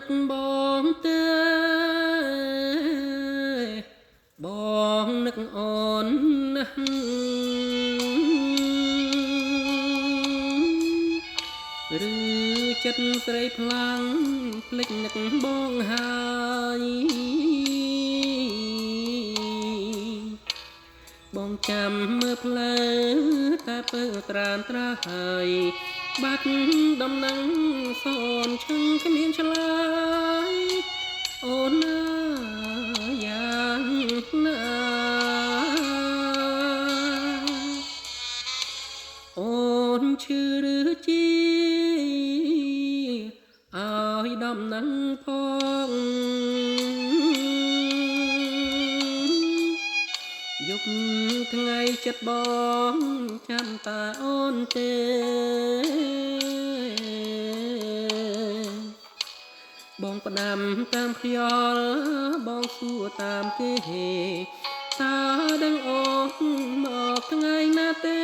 กបងទេបងនឹកអូនណាស់ឬចិត្តស្រីផ្លាំងភ្លេចនឹកបងហើយបងចាំមើលផ្លូវតែពើត្រានត្រាហើយបាត់ដំណឹងសូនឈឹងគ្មានឆ្លើយអូនណាយ៉ាងណាអូនឈឺឬជីឲ្យដំណឹងផងយប់ថ្ងៃចិត្តបងចាំតាអូនទេបងផ្ដាំតាមខ្យល់បងសួរតាមគេតើដឹងអូនមកថ្ងៃណាទេ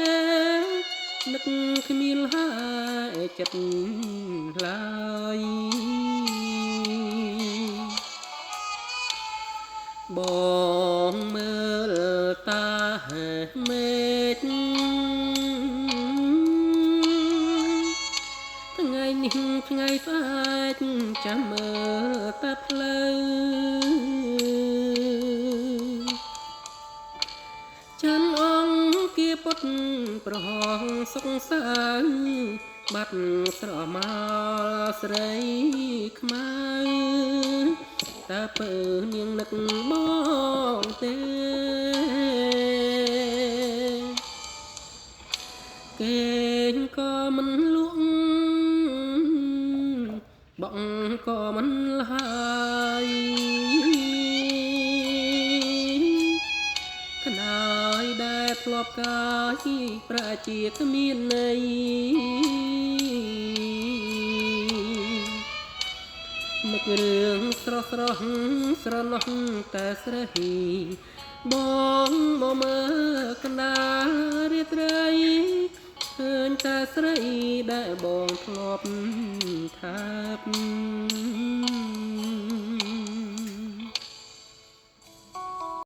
នឹកគ្មានហើយចិត្តឡើយបងមើលតាមេឃថ្ងៃនេះថ្ងៃស្អែកចាំមើលតាផ្លូវចាន់អង្គាពុតប្រហោងសុកសៅបាត់ស្រមោលស្រីខ្មៅតើពើនាងនឹកបងទេគេងក៏មិនលក់បងក៏មិនហើយខ្នើយដែលធ្លាប់កាយប្រជាគ្មានន័យនឹករឿងស្រស់ស្រស់ស្រណោះតែស្រីបងមកមើលកណ្ដាលរាត្រីឃើញតែស្រីដែលបងធ្លាប់ថាប